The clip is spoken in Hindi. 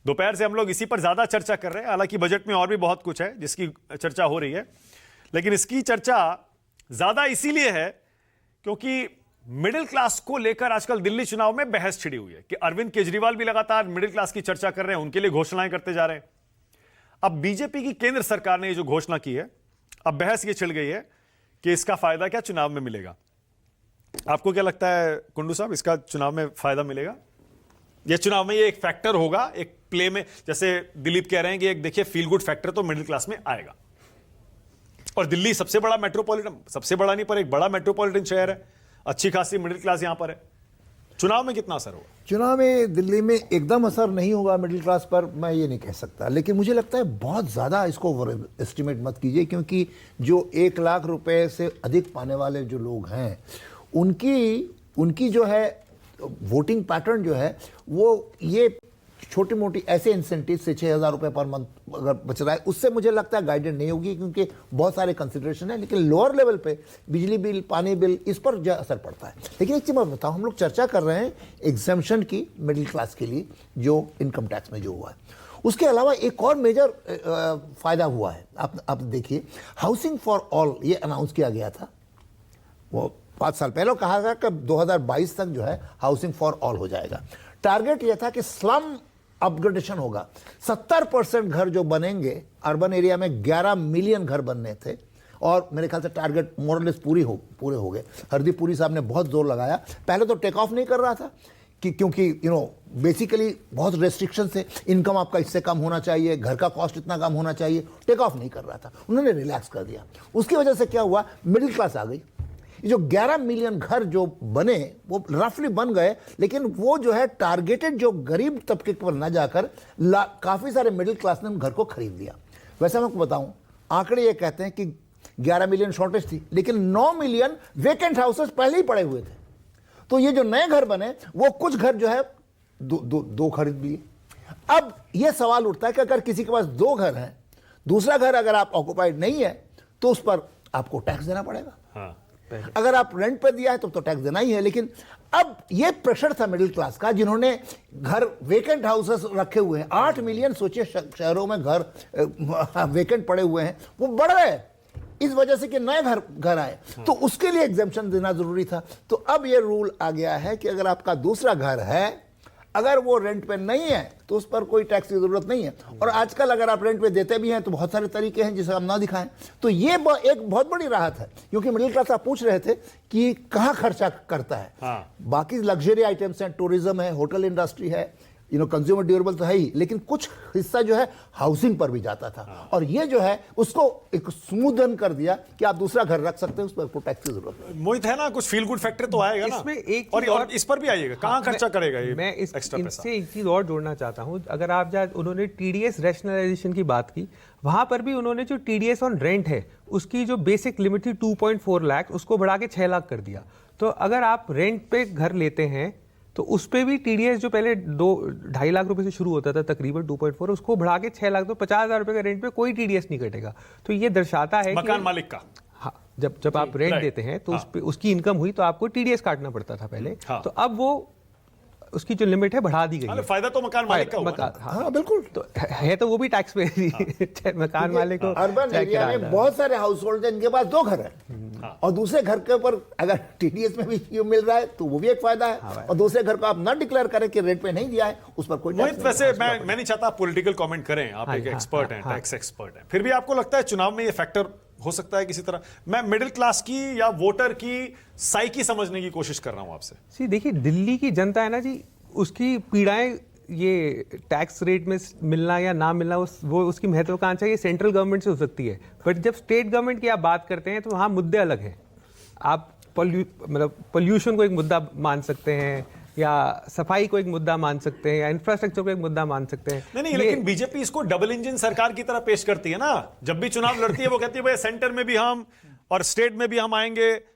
दोपहर से हम लोग इसी पर ज्यादा चर्चा कर रहे हैं। हालांकि बजट में और भी बहुत कुछ है जिसकी चर्चा हो रही है, लेकिन इसकी चर्चा ज्यादा इसीलिए है क्योंकि मिडिल क्लास को लेकर आजकल दिल्ली चुनाव में बहस छिड़ी हुई है कि अरविंद केजरीवाल भी लगातार मिडिल क्लास की चर्चा कर रहे हैं, उनके लिए घोषणाएं करते जा रहे हैं। अब बीजेपी की केंद्र सरकार ने ये जो घोषणा की है, अब बहस ये छिड़ गई है कि इसका फायदा क्या चुनाव में मिलेगा। आपको क्या लगता है कुंडू साहब, इसका चुनाव में फायदा मिलेगा? यह चुनाव में ये एक फैक्टर होगा, एक प्ले में, जैसे दिलीप कह रहे हैं कि एक देखिए फील गुड फैक्टर तो मिडिल क्लास में आएगा। और दिल्ली सबसे बड़ा मेट्रोपॉलिटन, सबसे बड़ा नहीं पर एक बड़ा मेट्रोपॉलिटन शहर है, अच्छी खासी मिडिल क्लास यहां पर है। चुनाव में कितना असर होगा? चुनाव में दिल्ली में एकदम असर नहीं होगा मिडिल क्लास पर, मैं ये नहीं कह सकता, लेकिन मुझे लगता है बहुत ज़्यादा इसको ओवर एस्टिमेट मत कीजिए, क्योंकि जो 1 लाख रुपए से अधिक पाने वाले जो लोग हैं उनकी जो है वोटिंग पैटर्न जो है वो ये छोटी मोटी ऐसे इंसेंटिव से 6,000 रुपये पर मंथ अगर बच रहा है, उससे मुझे लगता है गाइडेड नहीं होगी, क्योंकि बहुत सारे कंसिडरेशन है। लेकिन लोअर लेवल पे बिजली बिल, पानी बिल, इस पर जो असर पड़ता है। लेकिन एक चीज़ मैं बताऊँ, हम लोग चर्चा कर रहे हैं एग्जम्पशन की मिडिल क्लास के लिए जो इनकम टैक्स में जो हुआ है। उसके अलावा एक और मेजर फायदा हुआ है। आप देखिए, हाउसिंग फॉर ऑल ये अनाउंस किया गया था, वो 5 साल पहले कहा गया कि 2022 तक जो है हाउसिंग फॉर ऑल हो जाएगा। टारगेट यह था कि स्लम अपग्रेडेशन होगा। 70% घर जो बनेंगे अर्बन एरिया में, 11 मिलियन घर बनने थे, और मेरे ख्याल से टारगेट मोरलेस पूरे हो गए। हरदीप पुरी साहब ने बहुत जोर लगाया। पहले तो टेक ऑफ नहीं कर रहा था क्योंकि बेसिकली बहुत रेस्ट्रिक्शन से, इनकम आपका इससे कम होना चाहिए, घर का कॉस्ट इतना कम होना चाहिए, टेक ऑफ नहीं कर रहा था। उन्होंने रिलैक्स कर दिया। उसकी वजह से क्या हुआ, मिडिल क्लास आ गई। जो 11 मिलियन घर जो बने वो रफली बन गए, लेकिन वो जो है टारगेटेड जो गरीब तबके पर न जाकर काफ़ी सारे मिडिल क्लास ने घर को खरीद लिया। वैसे मैं आपको बताऊं, आंकड़े ये कहते हैं कि 11 मिलियन शॉर्टेज थी, लेकिन 9 मिलियन वेकेंट हाउसेस पहले ही पड़े हुए थे। तो ये जो नए घर बने वो कुछ घर जो है दो खरीद लिए। अब ये सवाल उठता है कि अगर किसी के पास 2 घर हैं, दूसरा घर अगर आप ऑक्युपाइड नहीं है तो उस पर आपको टैक्स देना पड़ेगा। हाँ। अगर आप रेंट पे दिया है तो टैक्स देना ही है। लेकिन अब ये प्रेशर था मिडिल क्लास का, जिन्होंने घर वेकेंट हाउसेस रखे हुए हैं। 8 मिलियन सोचिए शहरों में घर वेकेंट पड़े हुए हैं, वो बढ़ रहे इस वजह से कि नए घर आए, तो उसके लिए एग्जेम्पशन देना जरूरी था। तो अब ये रूल आ गया है कि अगर आपका दूसरा घर है, अगर वो रेंट पे नहीं है तो उस पर कोई टैक्स की जरूरत नहीं है। और आजकल अगर आप रेंट पे देते भी हैं तो बहुत सारे तरीके हैं जिसे हम ना दिखाएं। तो ये एक बहुत बड़ी राहत है, क्योंकि मिडिल क्लास आप पूछ रहे थे कि कहाँ खर्चा करता है। हाँ। बाकी लग्जरी आइटम्स हैं, टूरिज्म है, होटल इंडस्ट्री है, कंज्यूमर ड्यूरेबल तो है ही, लेकिन कुछ हिस्सा जो है हाउसिंग पर भी जाता था। हाँ। और ये जो है उसको एक स्मूदन कर दिया कि आप दूसरा घर रख सकते हैं, उस पर टैक्स की जरूरत नहीं। मोहित है ना, कुछ फील गुड फैक्टर तो आएगा ना इसमें एक और इस पर भी आइएगा। कहाँ खर्चा करेगा ये? मैं इससे एक चीज और जोड़ना चाहता हूं। अगर आप उन्होंने टीडीएस रैशनलाइजेशन की बात की, वहां पर भी उन्होंने जो टीडीएस ऑन रेंट है उसकी जो बेसिक लिमिट थी 2.4 लाख, उसको बढ़ा के 6 लाख कर दिया। तो अगर आप रेंट पे घर लेते हैं तो उस पे भी टीडीएस जो पहले 2-2.5 लाख रुपए से शुरू होता था तकरीबन 2.4, उसको बढ़ा के 6 लाख, तो 50,000 रुपए का रेंट पे कोई टीडीएस नहीं कटेगा। तो ये दर्शाता है मकान मालिक का, हाँ, जब आप रेंट देते हैं तो उसकी इनकम हुई तो आपको टीडीएस काटना पड़ता था पहले। हाँ। तो अब वो उसकी जो लिमिट है बढ़ा दी गई है। फायदा तो मकान मालिक का होगा। हाँ बिल्कुल, तो है तो वो भी टैक्स पे मकान मालिक को। अर्बन एरिया में बहुत सारे हाउस होल्ड हैं जिनके पास 2 घर हैं, और दूसरे घर के ऊपर अगर टीडीएस में भी ये मिल रहा है तो वो भी एक फायदा है। और दूसरे घर को आप ना डिक्लेयर करें कि रेंट पे नहीं दिया है, उस पर कोई टैक्स नहीं। वैसे मैं नहीं चाहता आप पॉलिटिकल कमेंट करें, आप एक एक्सपर्ट हैं, टैक्स एक्सपर्ट हैं, फिर भी आपको लगता है चुनाव में ये फैक्टर हो सकता है किसी तरह? मैं मिडिल क्लास की या वोटर की साइकी समझने की कोशिश कर रहा हूं आपसे। देखिए, दिल्ली की जनता है ना जी, उसकी पीड़ाएं, ये टैक्स रेट में मिलना या ना मिलना, वो उसकी महत्वाकांक्षा ये सेंट्रल गवर्नमेंट से हो सकती है। बट जब स्टेट गवर्नमेंट की आप बात करते हैं तो वहाँ मुद्दे अलग हैं। आप पोल्यूशन को एक मुद्दा मान सकते हैं, या सफाई को एक मुद्दा मान सकते हैं, या इंफ्रास्ट्रक्चर को एक मुद्दा मान सकते हैं। नहीं, लेकिन बीजेपी इसको डबल इंजन सरकार की तरह पेश करती है ना। जब भी चुनाव लड़ती है वो कहती है भाई सेंटर में भी हम और स्टेट में भी हम आएंगे,